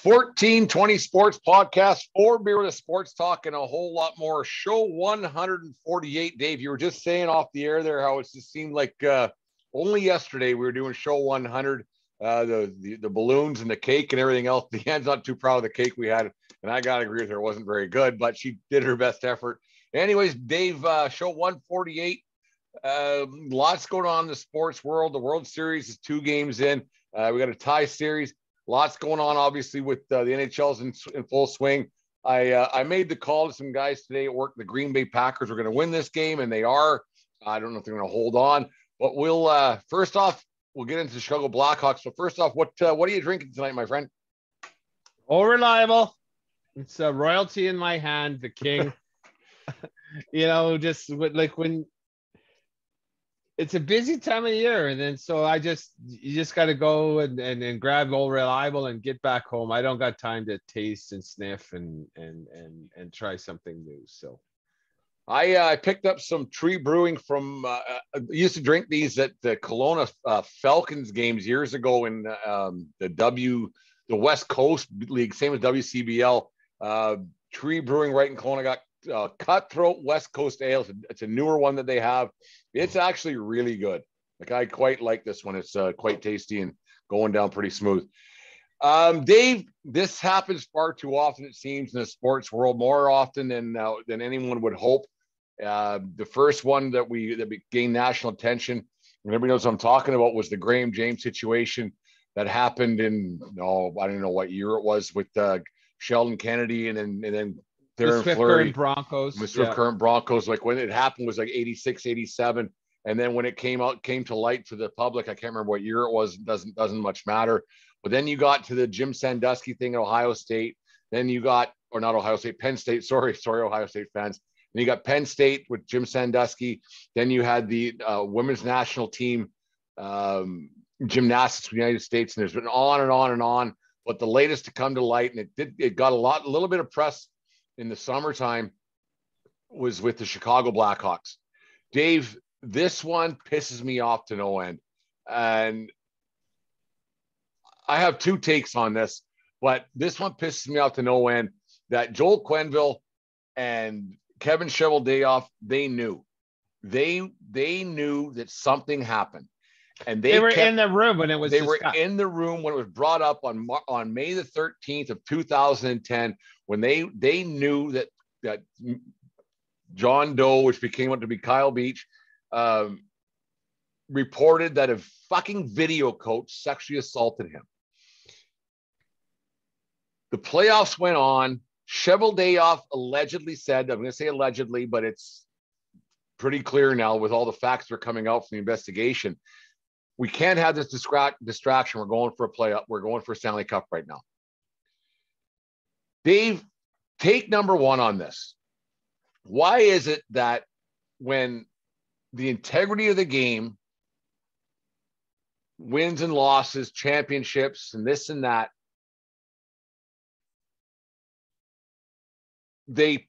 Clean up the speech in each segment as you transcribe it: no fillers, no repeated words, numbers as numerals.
1420 Sports Podcast, 4 beer with a sports talk, and a whole lot more. Show 148. Dave, you were just saying off the air there how it just seemed like only yesterday we were doing show 100. The balloons and the cake and everything else. Deanne's not too proud of the cake we had, and I got to agree with her. It wasn't very good, but she did her best effort. Anyways, Dave, show 148. Lots going on in the sports world. The World Series is 2 games in. We got a tie series. Lots going on, obviously, with the NHL's in full swing. I made the call to some guys today at work. The Green Bay Packers are going to win this game, and they are. I don't know if they're going to hold on, but we'll first off, we'll get into the Chicago Blackhawks. So first off, what are you drinking tonight, my friend? All reliable. It's a royalty in my hand, the king. Just like when it's a busy time of year, and then so you just got to go and grab All Reliable and get back home. I don't got time to taste and sniff and try something new. So I picked up some Tree Brewing from. I used to drink these at the Kelowna Falcons games years ago in the West Coast League, same as WCBL. Tree Brewing right in Kelowna got Cutthroat West Coast Ale. It's a newer one that they have. It's actually really good. Like, I quite like this one. It's quite tasty and going down pretty smooth. Dave, this happens far too often, it seems, in the sports world, more often than anyone would hope. The first one that gained national attention, and everybody knows what I'm talking about, was the Graham James situation that happened in, I don't know what year it was, with Sheldon Kennedy and then the Swift Current Broncos. The Swift Current Broncos, like when it happened was like 86, 87. And then when it came to light to the public, I can't remember what year it was, doesn't much matter. But then you got to the Jim Sandusky thing at Ohio State. Then you got, or not Ohio State, Penn State. Sorry, Ohio State fans. Then you got Penn State with Jim Sandusky. Then you had the women's national team gymnastics for the United States. And there's been on and on and on. But the latest to come to light, and it got a little bit of press in the summertime, was with the Chicago Blackhawks. Dave, this one pisses me off to no end. And I have 2 takes on this, but this one pisses me off to no end, that Joel Quenneville and Kevin Cheveldayoff, they knew that something happened. And they were in the room when it was brought up on May the 13th of 2010, when they knew that John Doe, which became what to be Kyle Beach, reported that a fucking video coach sexually assaulted him. The playoffs went on. Cheveldayoff allegedly said, I'm going to say allegedly, but it's pretty clear now with all the facts that are coming out from the investigation, we can't have this distraction. We're going for a playoff. We're going for a Stanley Cup right now. Dave, take number 1 on this. Why is it that when the integrity of the game, wins and losses, championships, and this and that, they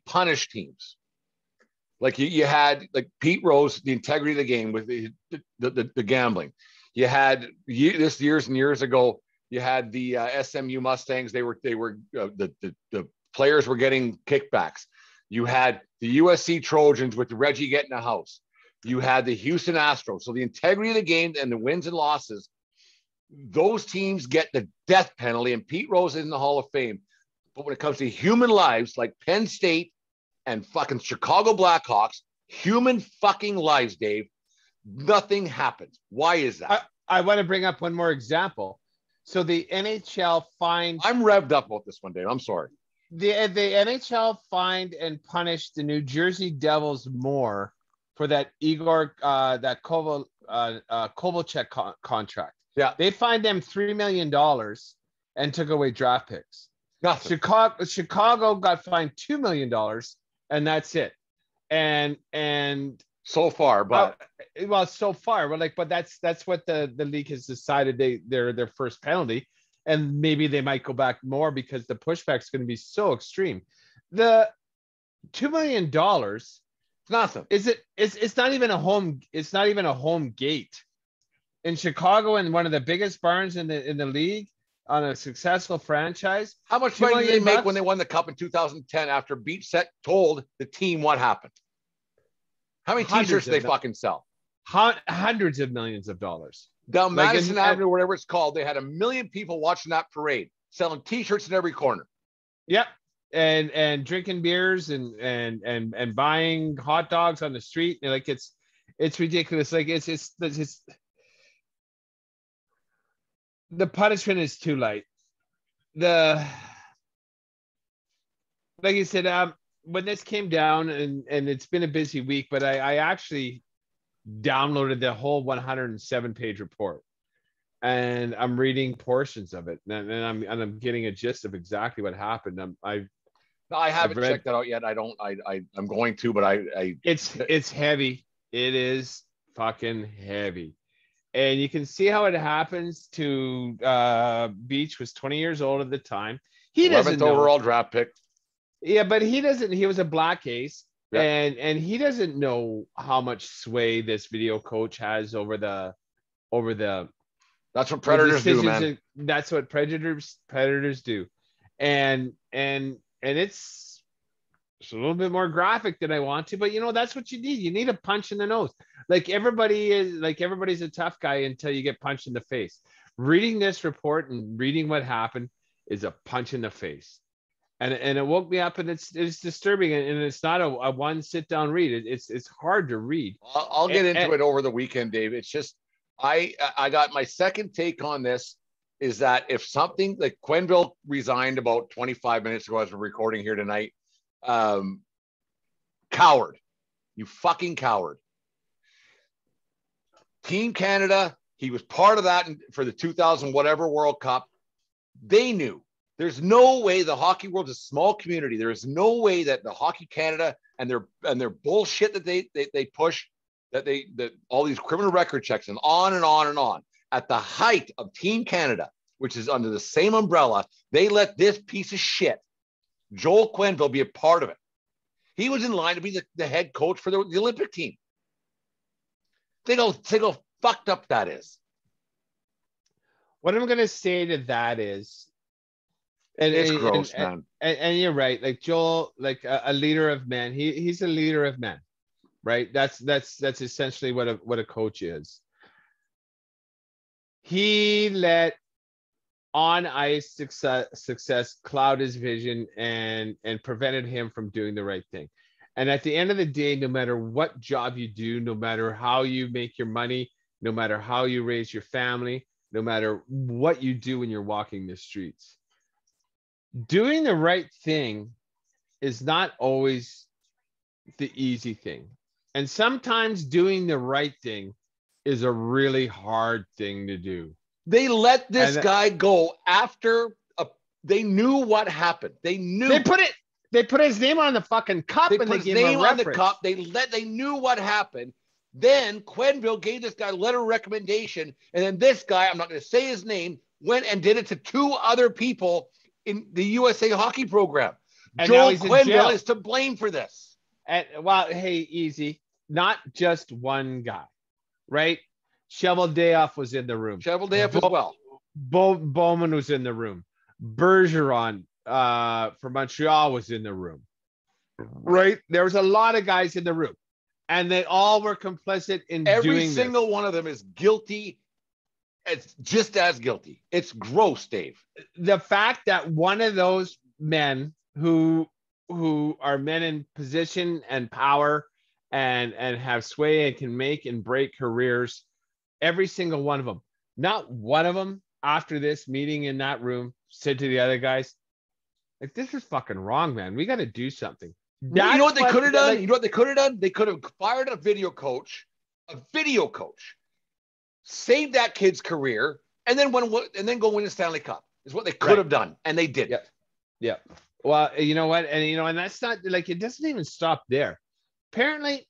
punish teams? Like you had like Pete Rose, the integrity of the game with the gambling. You had this years and years ago. You had the SMU Mustangs. They were the players were getting kickbacks. You had the USC Trojans with Reggie getting a house. You had the Houston Astros. So the integrity of the game and the wins and losses, those teams get the death penalty. And Pete Rose is in the Hall of Fame. But when it comes to human lives, like Penn State and fucking Chicago Blackhawks, human fucking lives, Dave, nothing happens. Why is that? I want to bring up one more example. So the NHL fined... I'm revved up about this one, Dave. I'm sorry. The NHL fined and punished the New Jersey Devils more for that Kovalchuk contract. Yeah. They fined them $3 million and took away draft picks. Nothing. Chicago got fined $2 million, and that's it. And so far, but that's what the league has decided their first penalty, and maybe they might go back more because the pushback is going to be so extreme. The $2 million, nothing. It's not even a home. It's not even a home gate in Chicago, and one of the biggest barns in the league. on a successful franchise. How much $2 money did they million make when they won the cup in 2010 after Beach Set told the team what happened? How many t-shirts did they fucking sell? Hundreds of millions of dollars. Down Madison Avenue, whatever it's called, they had 1 million people watching that parade, selling t-shirts in every corner. Yep. And drinking beers and buying hot dogs on the street. Like it's ridiculous. Like it's the punishment is too light. Like you said, when this came down, and it's been a busy week, but I actually downloaded the whole 107-page report, and I'm reading portions of it, and I'm getting a gist of exactly what happened. I haven't checked that out yet. I'm going to, but it's heavy. It is fucking heavy. And you can see how it happens to Beach was 20 years old at the time. He doesn't know. 11th overall draft pick. Yeah, but he doesn't. He was a black ace, yeah. and he doesn't know how much sway this video coach has over the. That's what predators do, man. That's what predators do, and it's a little bit more graphic than I want to, but that's what you need. You need a punch in the nose. Everybody's a tough guy until you get punched in the face. Reading this report and reading what happened is a punch in the face. And it woke me up, and it's disturbing, and it's not a one sit down read. It's hard to read. I'll get into it over the weekend, Dave. It's just I got my second take on this is that if something like Quenneville resigned about 25 minutes ago as we're recording here tonight, coward, you fucking coward. Team Canada, he was part of that for the 2000 whatever World Cup. They knew. There's no way the hockey world is a small community. There is no way that the Hockey Canada and their bullshit that they push, that all these criminal record checks and on and on and on. At the height of Team Canada, which is under the same umbrella, they let this piece of shit, Joel Quenneville, be a part of it. He was in line to be the head coach for the Olympic team. Think how fucked up that is. What I'm going to say to that is, it's gross, man. And you're right. Like Joel, like a leader of men, he's a leader of men, right? That's essentially what a coach is. He let on ice success cloud his vision and prevented him from doing the right thing. And at the end of the day, no matter what job you do, no matter how you make your money, no matter how you raise your family, no matter what you do when you're walking the streets, doing the right thing is not always the easy thing. And sometimes doing the right thing is a really hard thing to do. They let this guy go after they knew what happened. They knew they put his name on the fucking cup, and they gave him a reference. The cup. They knew what happened. Then Quenneville gave this guy a letter of recommendation, and then this guy, I'm not going to say his name, went and did it to two other people in the USA hockey program. And Joel Quenneville is to blame for this. Well, hey, easy. Not just one guy, right? Cheveldayoff was in the room. Cheveldayoff as well. Bowman was in the room. Bergeron from Montreal was in the room. Right? There was a lot of guys in the room. And they all were complicit in doing this. Every single one of them is guilty. It's just as guilty. It's gross, Dave. The fact that one of those men who are men in position and power and have sway and can make and break careers, every single one of them, not one of them after this meeting in that room said to the other guys, like, this is fucking wrong, man. We got to do something. You know what they could have done? You know what they could have done? They could have fired a video coach, saved that kid's career, and then go win the Stanley Cup. Is what they could have done, and they did. Yeah. Well, you know what, and that's not like, it doesn't even stop there. Apparently,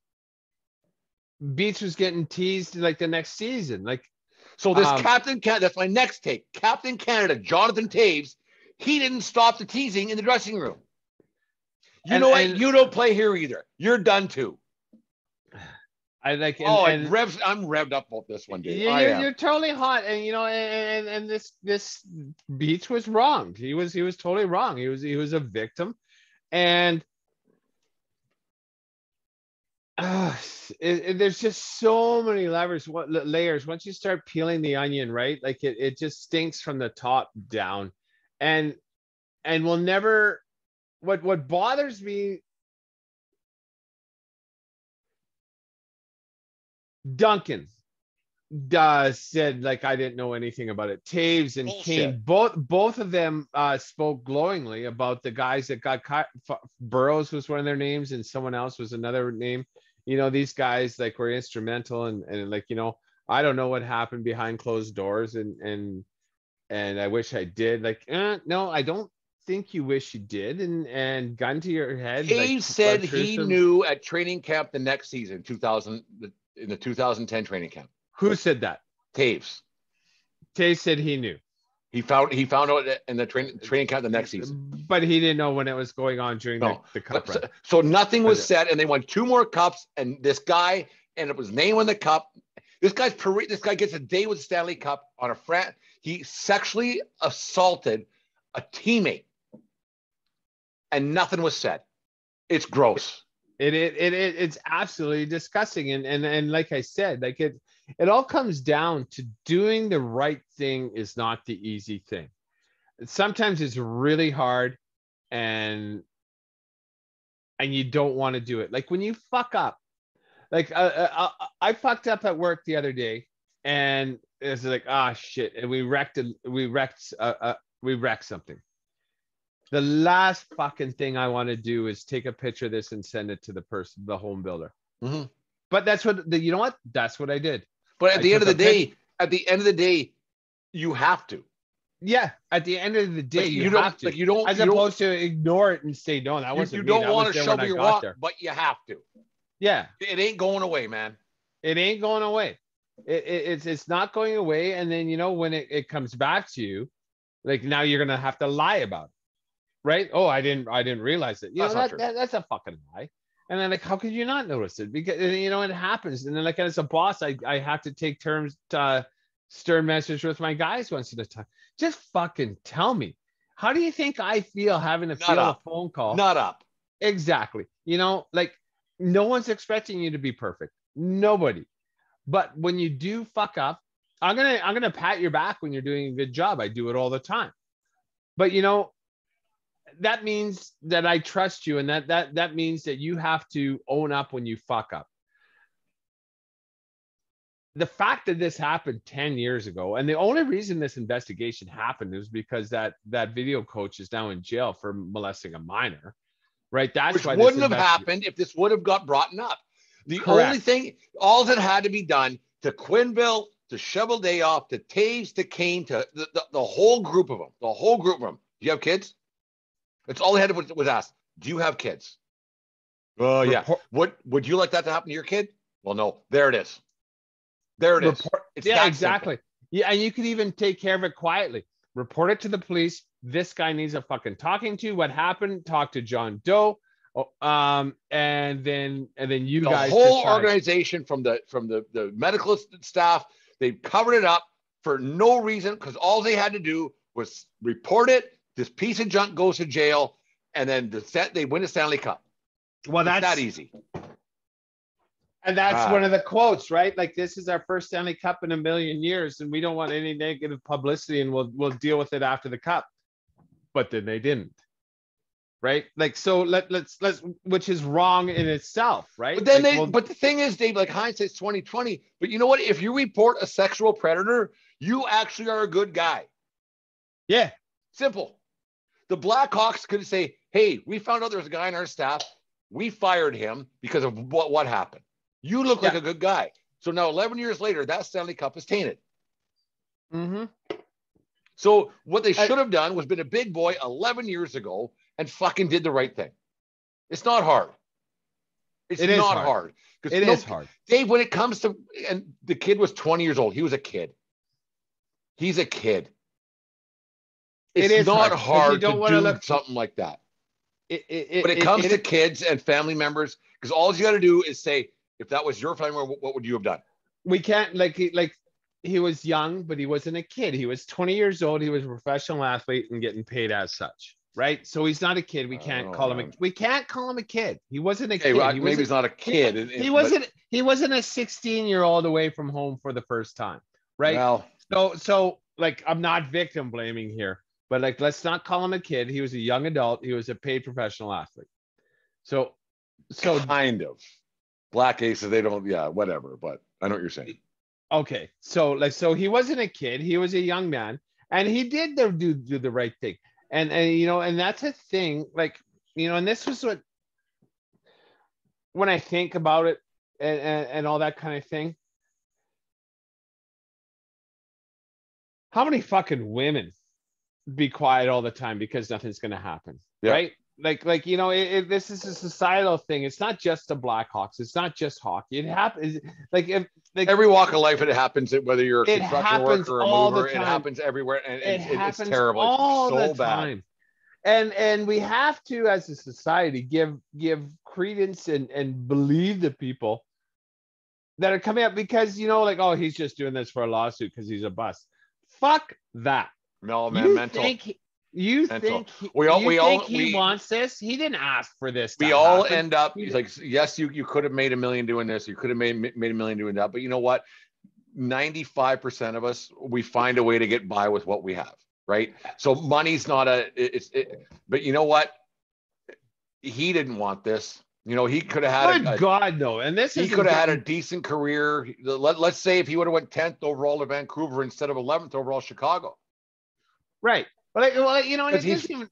Beach was getting teased like the next season. Like, so this Captain Canada. That's my next take. Captain Canada, Jonathan Toews. He didn't stop the teasing in the dressing room. You know what? You don't play here either. You're done too. I like, I'm revved up about this one, Dave. you're totally hot, and and this Beach was wrong. He was totally wrong. He was a victim, and there's just so many layers. Once you start peeling the onion, right? Like it just stinks from the top down, and we'll never. What bothers me, Duncan said like I didn't know anything about it. Taves and Kane, both of them spoke glowingly about the guys that got caught. Burrows was one of their names, and someone else was another name. These guys like were instrumental, and like I don't know what happened behind closed doors, and I wish I did. Like, no, I don't think you wish you did. And gun to your head. Taves like, said he knew at training camp the next season, in the 2010 training camp. Who said that? Taves. Taves said he knew. He found out in the training camp the next season. But he didn't know when it was going on during the cup run. So nothing was said, and they won 2 more cups, and this guy ended up his name on the cup. This guy gets a day with the Stanley Cup on a frat. He sexually assaulted a teammate, and nothing was said. It's gross. It's absolutely disgusting, and like I said, like it all comes down to doing the right thing is not the easy thing. Sometimes it's really hard, and you don't want to do it. Like when you fuck up, like I fucked up at work the other day, and it's like shit, and we wrecked something. The last fucking thing I want to do is take a picture of this and send it to the home builder. Mm-hmm. But that's what you know what? That's what I did. But at the end of the day, you have to. Yeah, at the end of the day, you have to. As opposed to ignore it and say, no, that wasn't me. You don't want to shovel your rock, but you have to. Yeah. It ain't going away, man. It ain't going away. It's not going away. And then, when it comes back to you, like now you're going to have to lie about it. Right? Oh, I didn't realize it. That's a fucking lie. And then like, how could you not notice it? Because it happens. And then like as a boss, I have to take stern message with my guys once at a time. Just fucking tell me. How do you think I feel having to field a phone call? Not up. Exactly. Like no one's expecting you to be perfect. Nobody. But when you do fuck up, I'm gonna pat your back when you're doing a good job. I do it all the time. But that means that I trust you, and that means that you have to own up when you fuck up. The fact that this happened 10 years ago, and the only reason this investigation happened is because that video coach is now in jail for molesting a minor, right? That's why wouldn't have happened if this would have got brought up. The only thing, all that had to be done to Quenneville, to Cheveldayoff, to Taves, to Kane, to the whole group of them, Do you have kids? That's all they had to was ask, do you have kids? Oh, yeah. Would you like that to happen to your kid? Well, no. There it is. It's exactly. Simple. Yeah, and you could even take care of it quietly. Report it to the police. This guy needs a fucking talking to. What happened? Talk to John Doe. And then you guys. The whole organization from the medical staff, they covered it up for no reason because all they had to do was report it. This piece of junk goes to jail, and then they win a Stanley Cup. Well, that's that easy. And that's one of the quotes, right? Like, this is our first Stanley Cup in a million years, and we don't want any negative publicity, and we'll deal with it after the cup. But then they didn't, right? Like, so let's which is wrong in itself, right? But then but the thing is, Dave, like hindsight's 2020. But you know what? If you report a sexual predator, you actually are a good guy. Yeah, simple. The Blackhawks could say, hey, we found out there's a guy on our staff. We fired him because of what happened. You look like a good guy. So now 11 years later, that Stanley Cup is tainted. Mm-hmm. So what they should have done was been a big boy 11 years ago and fucking did the right thing. It's not hard. It's not hard. It is hard. Dave, when it comes to, and the kid was 20 years old. He was a kid. He's a kid. It's not hard to do something like that. When it comes to kids and family members, because all you got to do is say, If that was your family, what would you have done? We can't he was young, but he wasn't a kid. He was 20 years old. He was a professional athlete and getting paid as such, right? So he's not a kid. We can't call him a kid. He wasn't a kid. Maybe he's not a kid. He wasn't a 16-year-old away from home for the first time, right? Well, so like I'm not victim blaming here, but like let's not call him a kid. He was a young adult. He was a paid professional athlete. So kind of. Black Aces, they don't, yeah, whatever. But I know what you're saying. Okay, so he wasn't a kid. He was a young man, and he did do the right thing. And and that's a thing. Like and this was what when I think about it and all that kind of thing. How many fucking women be quiet all the time because nothing's going to happen, right? Like this is a societal thing. It's not just the Blackhawks. It's not just hockey. It happens like every walk of life. It happens whether you're a construction worker or a mover. It happens everywhere, and it's terrible. All it's so the time. Bad. And we have to, as a society, give credence and believe the people that are coming up because oh, he's just doing this for a lawsuit because he's a bust. Fuck that. No, man, mental. You think he wants this? He didn't ask for this. We all end up like, yes, you could have made $1 million doing this. You could have made $1 million doing that. But you know what? 95% of us, we find a way to get by with what we have, right? So money's not but you know what? He didn't want this. He could have had God, no. And he could have had a decent career. Let's say if he would have went 10th overall to Vancouver instead of 11th overall Chicago. Right. But and it doesn't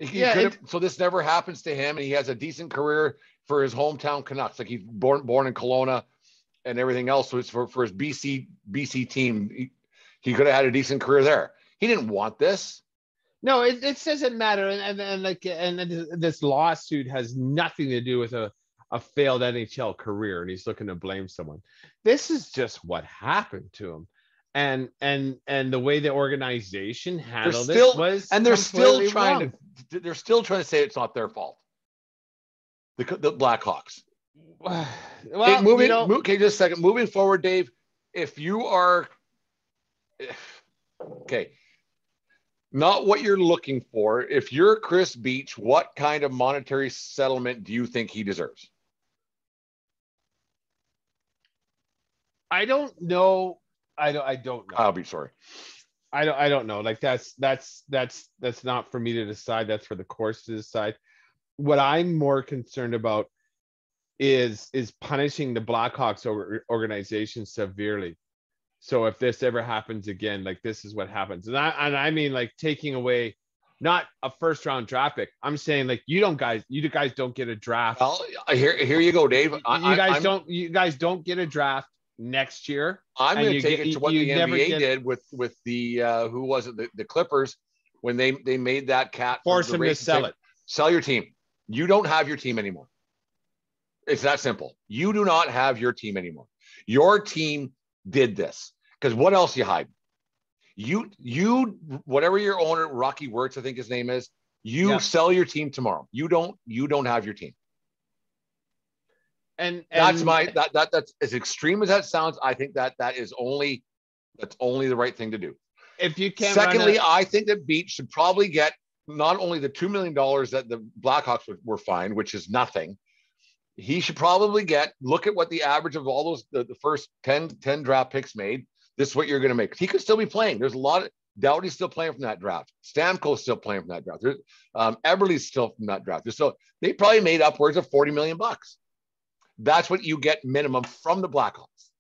even. So this never happens to him, and he has a decent career for his hometown Canucks. Like he's born in Kelowna, and everything else. So it's for his BC team. He could have had a decent career there. He didn't want this. No, it doesn't matter. And this lawsuit has nothing to do with a failed NHL career, and he's looking to blame someone. This is just what happened to him. And the way the organization handled it was, and they're still trying to say it's not their fault. The Blackhawks. Well, okay, just a second. Moving forward, Dave, if you are not what you're looking for, if you're Chris Beach, what kind of monetary settlement do you think he deserves? I don't know. I don't know. I'll be sorry. I don't know. Like that's not for me to decide. That's for the courts to decide. What I'm more concerned about is punishing the Blackhawks organization severely. So if this ever happens again, like this is what happens. And I mean like taking away not a first round draft pick. I'm saying like you guys don't get a draft. Well, here you go, Dave. You guys don't get a draft next year. I'm going to take it to what the NBA did with the who was it, the Clippers, when they made that cat force them to sell it. Sell your team. You don't have your team anymore. It's that simple. You do not have your team anymore. Your team did this because what else you hide? You whatever your owner, Rocky Wirtz, I think his name is. Sell your team tomorrow. You don't have your team. And that's as extreme as that sounds. I think that's only the right thing to do. If you can't. Secondly, I think that Beach should probably get not only the $2 million that the Blackhawks were fined, which is nothing. He should probably look at what the average of all those the first 10 draft picks made. This is what you're going to make. He could still be playing. There's a lot of Doughty's still playing from that draft. Stamkos still playing from that draft. Eberle's still from that draft. So they probably made upwards of $40 million. That's what you get minimum from the Blackhawks.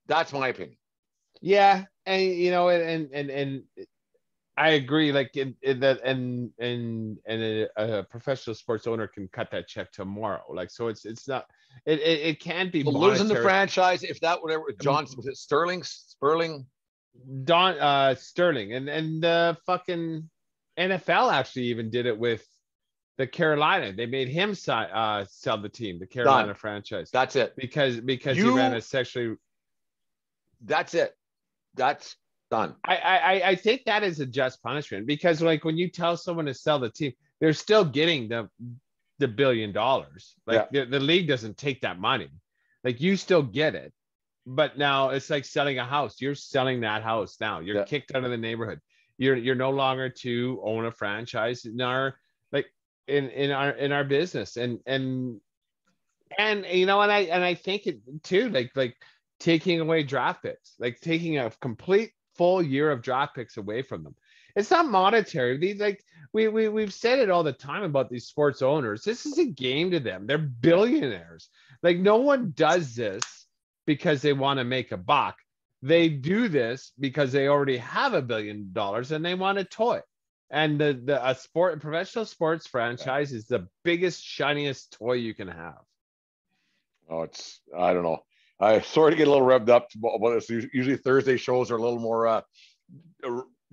That's my opinion. Yeah, and and I agree. Like in that, and a professional sports owner can cut that check tomorrow. Like so, it's not. It can't be losing the franchise if that whatever. John, was it Sperling, Sterling, and the fucking NFL actually even did it with the Carolina. They made him sell the team, the Carolina franchise. That's it. Because he ran a sexually. That's it. That's done. I think that is a just punishment because like when you tell someone to sell the team, they're still getting the $1 billion. Like the league doesn't take that money. Like you still get it. But now it's like selling a house. You're selling that house now. You're kicked out of the neighborhood. You're no longer to own a franchise in our in our business. And you know, and I think it too, like taking away draft picks, like taking a complete full year of draft picks away from them. It's not monetary. These, like we've said it all the time about these sports owners. This is a game to them. They're billionaires. Like no one does this because they want to make a buck. They do this because they already have $1 billion and they want a toy. And a professional sports franchise is the biggest, shiniest toy you can have. Oh, I don't know. I sort of get a little revved up about this. Usually Thursday shows are a little more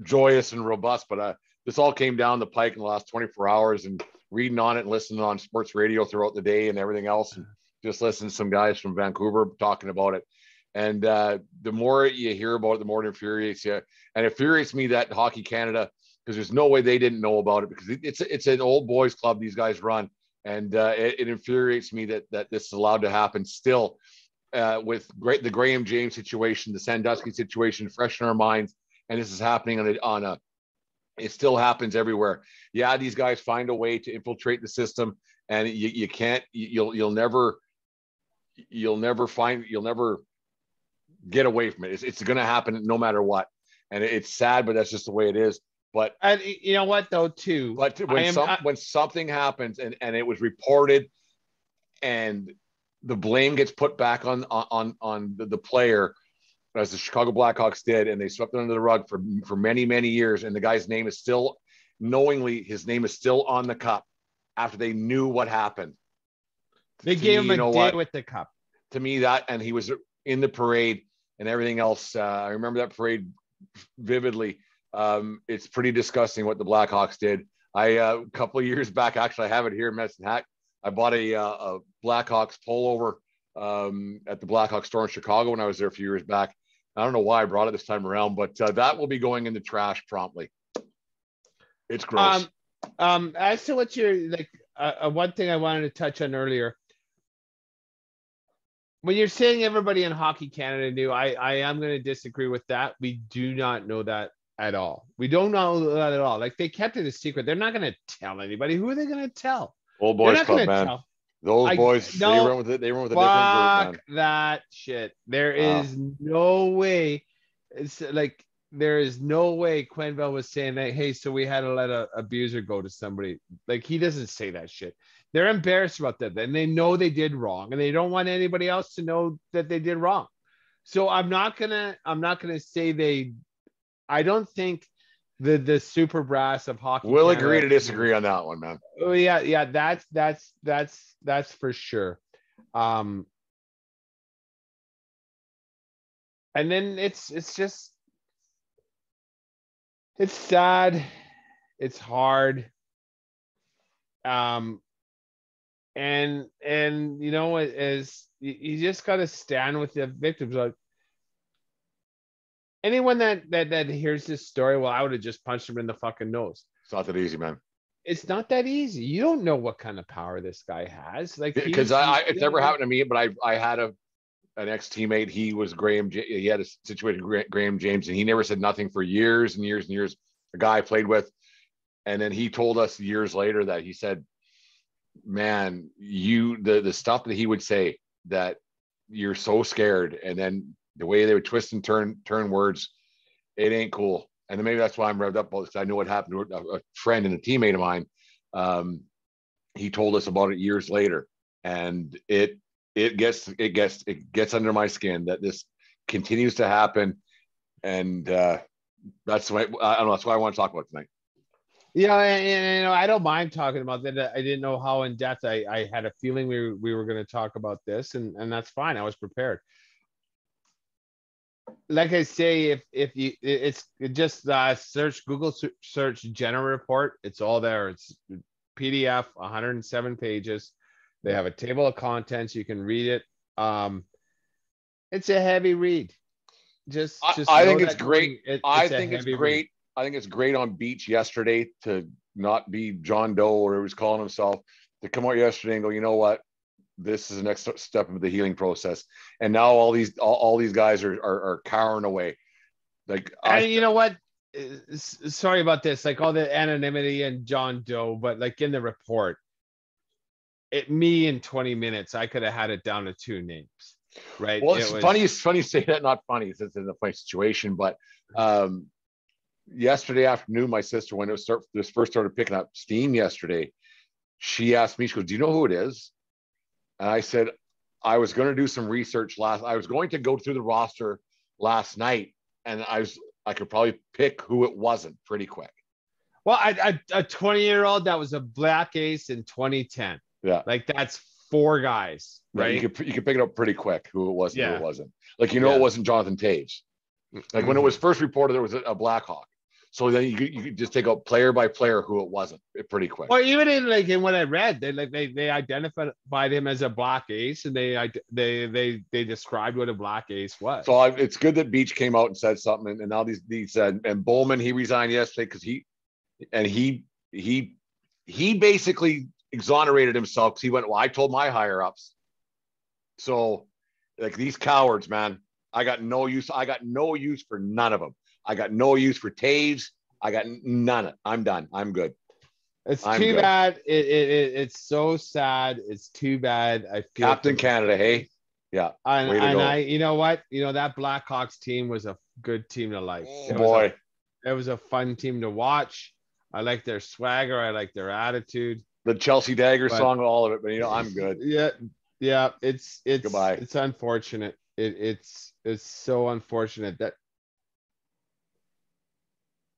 joyous and robust, but this all came down the pike in the last 24 hours, and reading on it and listening on sports radio throughout the day and everything else, and just listening to some guys from Vancouver talking about it. And the more you hear about it, the more it infuriates you. And it infuriates me that Hockey Canada, because there's no way they didn't know about it, because it's an old boys club these guys run. And it infuriates me that this is allowed to happen still with the Graham James situation, the Sandusky situation, fresh in our minds. And this is happening it still happens everywhere. Yeah, these guys find a way to infiltrate the system, and you'll never get away from it. It's going to happen no matter what. And it's sad, but that's just the way it is. But you know what, though, too. But when something happens and it was reported, and the blame gets put back on the player, as the Chicago Blackhawks did, and they swept it under the rug for many, many years, and the guy's name is still, knowingly, his name is still on the cup after they knew what happened. They gave him a day with the cup. To me, and he was in the parade and everything else. I remember that parade vividly. It's pretty disgusting what the Blackhawks did. A couple of years back, actually, I have it here in Medicine Hat. I bought a Blackhawks pullover at the Blackhawks store in Chicago when I was there a few years back. I don't know why I brought it this time around, but that will be going in the trash promptly. It's gross. As to what you're like, one thing I wanted to touch on earlier, when you're saying everybody in Hockey Canada knew, I am going to disagree with that. We do not know that at all. We don't know that at all. Like, they kept it a secret. They're not going to tell anybody. Who are they going to tell? Old boys club, man. Those boys, they run with it. They run with a different group, man. That shit. There is no way. It's like, there is no way Quenneville was saying that, hey, so we had to let an abuser go to somebody. Like, he doesn't say that shit. They're embarrassed about that, and they know they did wrong, and they don't want anybody else to know that they did wrong. So I'm not gonna say I don't think the super brass of hockey. We'll agree to disagree on that one, man. Oh yeah, that's for sure. And then it's just, it's sad, it's hard. And you know, as you just got to stand with the victims. Like, anyone that hears this story, well, I would have just punched him in the fucking nose. It's not that easy, man. It's not that easy. You don't know what kind of power this guy has. Like, because it's never happened to me, but I had an ex-teammate. He was he had a situation with Graham James, and he never said nothing for years and years and years. The guy I played with, and then he told us years later that he said, man, the stuff that he would say, that you're so scared, and then the way they would twist and turn words, it ain't cool. And then maybe that's why I'm revved up about this. I know what happened to a friend and a teammate of mine. He told us about it years later, and it gets under my skin that this continues to happen. And that's why I don't know. That's why I want to talk about it tonight. Yeah, and you know, I don't mind talking about that. I didn't know how in depth. I had a feeling we were going to talk about this, and that's fine. I was prepared. Like I say, if you, it's just search Google search Jenner report. It's all there. It's PDF, 107 pages. They have a table of contents. You can read it. It's a heavy read. I think it's great. I think it's great. I think it's great on Beach yesterday to not be John Doe, or he was calling himself, to come out yesterday and go, you know what? This is the next step of the healing process. And now all these guys are cowering away. Like, and you know what? Sorry about this, like all the anonymity and John Doe, but like in the report, me in 20 minutes, I could have had it down to 2 names, right? Well, it's funny you say that, not funny, it's in a funny situation, but yesterday afternoon, my sister, when this first started picking up steam yesterday, she asked me, she goes, do you know who it is? And I said, I was going to do some research I was going to go through the roster last night, and I could probably pick who it wasn't pretty quick. Well, a 20-year-old that was a black ace in 2010. Yeah. Like that's 4 guys, right? Yeah, you could pick it up pretty quick who it was and who it wasn't. Like, it wasn't Jonathan Taves. Like when it was first reported, there was a Blackhawk. So then you could just take out player by player who it wasn't pretty quick. Well, even in what I read, they identified him as a black ace, and they described what a black ace was. So it's good that Beach came out and said something, and now these and Bowman, he resigned yesterday because he basically exonerated himself because he went, well, I told my higher ups. So like these cowards, man, I got no use for none of them. I got no use for Taves. I got none. I'm done. I'm good. It's too bad. It's so sad. It's too bad. I feel Captain Canada, hey? Yeah. And you know what? You know, that Blackhawks team was a good team to like. Boy. It was a fun team to watch. I like their swagger. I like their attitude. The Chelsea Dagger song, all of it, but I'm good. Yeah. It's goodbye. It's unfortunate. It's so unfortunate that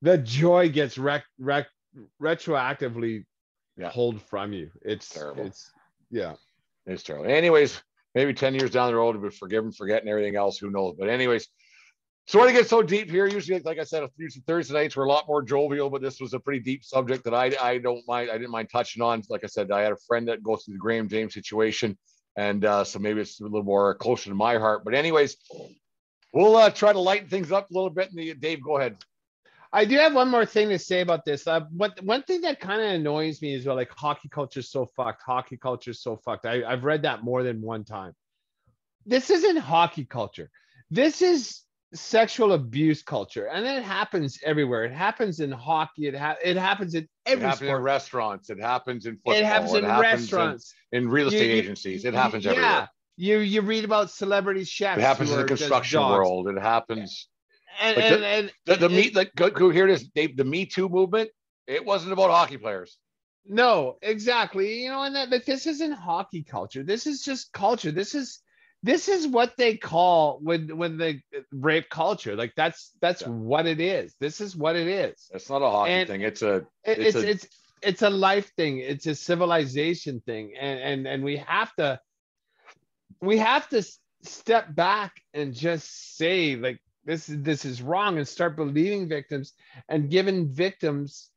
the joy gets retroactively pulled from you. It's terrible. It's terrible. Anyways, maybe 10 years down the road, we'll forgive and forget and everything else. Who knows? But anyways, sorry to get so deep here. Usually, like I said, Thursday nights were a lot more jovial, but this was a pretty deep subject that I didn't mind touching on. Like I said, I had a friend that goes through the Graham James situation, and so maybe it's a little more closer to my heart. But anyways, we'll try to lighten things up a little bit. And Dave, go ahead. I do have one more thing to say about this. One thing that kind of annoys me is, well, like hockey culture is so fucked. Hockey culture is so fucked. I've read that more than one time. This isn't hockey culture. This is sexual abuse culture, and it happens everywhere. It happens in hockey. It happens in every sport. In restaurants. It happens in football. It happens in restaurants. In real estate agencies. It happens everywhere. You read about celebrity chefs. It happens in the construction world. It happens. And go hear this, Dave. The Me Too movement. It wasn't about hockey players. No, exactly. You know, and that this isn't hockey culture. This is just culture. This is what they call when they rape culture. Like that's what it is. This is what it is. It's not a hockey thing. It's a life thing. It's a civilization thing. And we have to step back and just say, like, this is wrong, and start believing victims and giving victims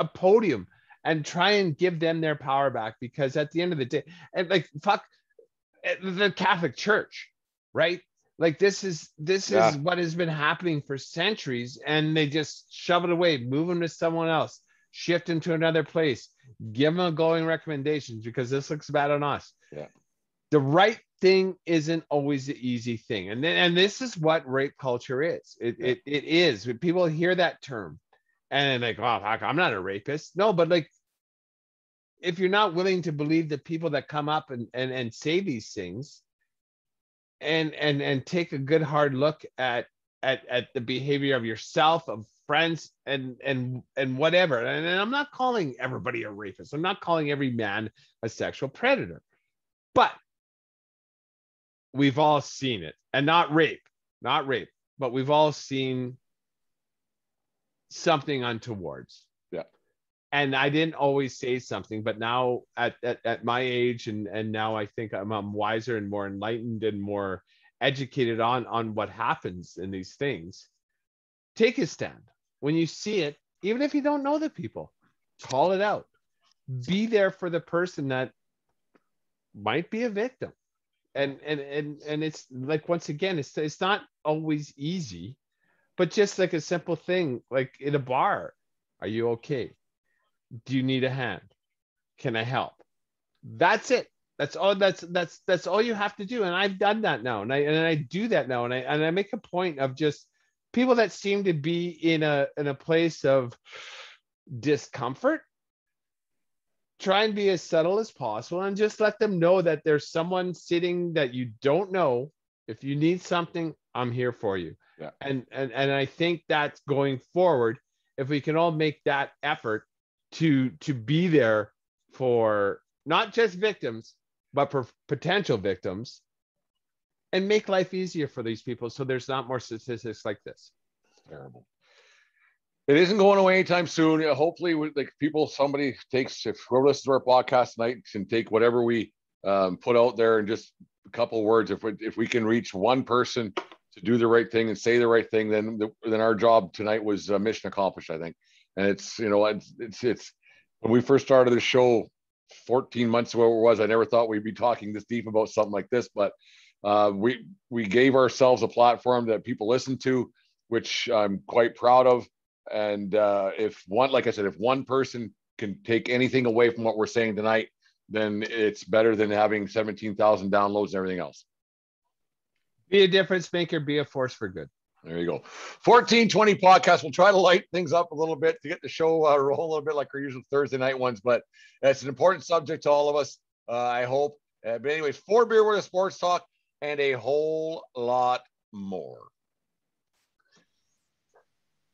a podium and try and give them their power back. Because at the end of the day, and like, fuck the Catholic Church, right? Like this is what has been happening for centuries, and they just shove it away, move them to someone else, shift them to another place, give them a glowing recommendations because this looks bad on us. Yeah. The right thing isn't always the easy thing. And this is what rape culture is. It is. When people hear that term and they're like, oh, I'm not a rapist. No, but like, if you're not willing to believe the people that come up and say these things and take a good hard look at the behavior of yourself, of friends and whatever. And I'm not calling everybody a rapist. I'm not calling every man a sexual predator, but we've all seen it. And not rape, but we've all seen something untowards. Yeah. And I didn't always say something, but now at my age and now I think I'm wiser and more enlightened and more educated on what happens in these things. Take a stand. When you see it, even if you don't know the people, call it out. Be there for the person that might be a victim. And it's like, once again, it's not always easy, but just like a simple thing, like in a bar, are you okay? Do you need a hand? Can I help? That's it. That's all you have to do. And I've done that now. And I do that now. And I make a point of just people that seem to be in a place of discomfort. Try and be as subtle as possible and just let them know that there's someone sitting that you don't know. If you need something, I'm here for you. Yeah. And I think that's going forward. If we can all make that effort to be there for not just victims, but for potential victims, and make life easier for these people so there's not more statistics like this. Terrible. It isn't going away anytime soon. Hopefully, like somebody takes, if whoever listens to our podcast tonight can take whatever we put out there and just a couple of words. If we can reach one person to do the right thing and say the right thing, then our job tonight was mission accomplished, I think. And it's when we first started the show 14 months ago, it was, I never thought we'd be talking this deep about something like this, but we gave ourselves a platform that people listen to, which I'm quite proud of. And if one person can take anything away from what we're saying tonight, then it's better than having 17,000 downloads and everything else. Be a difference maker, be a force for good. There you go. 1420 podcast. We'll try to light things up a little bit to get the show roll a little bit like our usual Thursday night ones, but it's an important subject to all of us, I hope. But anyways, 4 beer worth of sports talk and a whole lot more.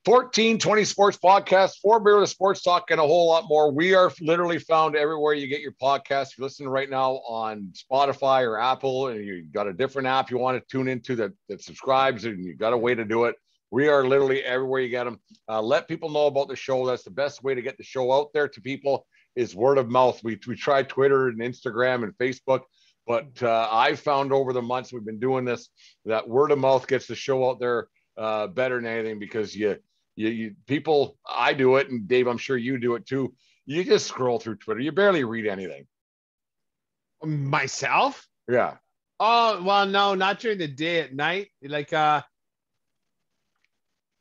1420 Sports Podcast, 4 beer with sports talk, and a whole lot more. We are literally found everywhere you get your podcast. If you're listening right now on Spotify or Apple, and you've got a different app you want to tune into that subscribes, and you've got a way to do it, we are literally everywhere you get them. Let people know about the show. That's the best way to get the show out there to people is word of mouth. We tried Twitter and Instagram and Facebook, but I found over the months we've been doing this that word of mouth gets the show out there better than anything, because you people, I do it, and Dave, I'm sure you do it too. You just scroll through Twitter. You barely read anything. Myself? Yeah. Oh, well, no, not during the day. At night, like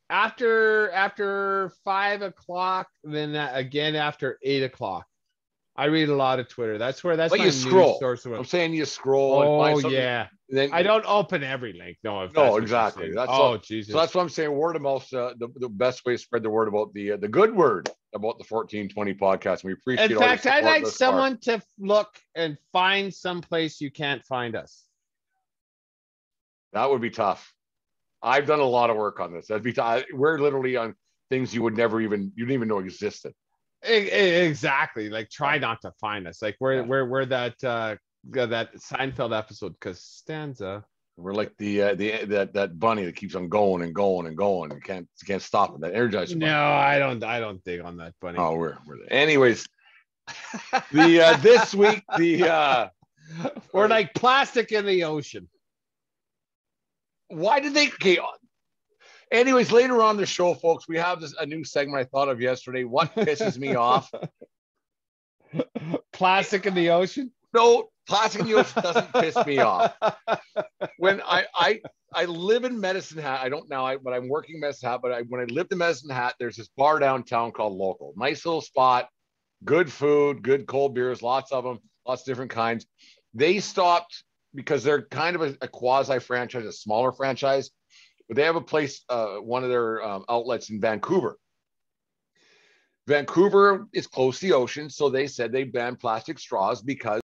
after 5 o'clock, then again after 8 o'clock. I read a lot of Twitter. That's my news source. I'm saying you scroll. Oh, and find yeah. Then I don't open every link. No, exactly. Jesus. So that's what I'm saying. Word of mouth, the best way to spread the word about the good word about the 1420 podcast. We appreciate. In fact, I'd like someone to look and find some place you can't find us. That would be tough. I've done a lot of work on this. That'd be tough. We're literally on things you didn't even know existed. Exactly. Like, try not to find us. Like we're that Seinfeld episode, Costanza. We're like that bunny that keeps on going and going and going. You can't stop it. That Energizer bunny. No, I don't dig on that bunny. Oh, we're there. Anyways, this week we're like plastic in the ocean. Why did they? Okay. Anyways, later on the show, folks, we have a new segment I thought of yesterday. What pisses me off? Plastic in the ocean? No, plastic in the ocean doesn't piss me off. When I live in Medicine Hat, I don't now, but I'm working Medicine Hat. But when I lived in Medicine Hat, there's this bar downtown called Local. Nice little spot, good food, good cold beers, lots of them, lots of different kinds. They stopped because they're kind of a quasi franchise, a smaller franchise. But they have a place, one of their outlets in Vancouver. Vancouver is close to the ocean, so they said they banned plastic straws because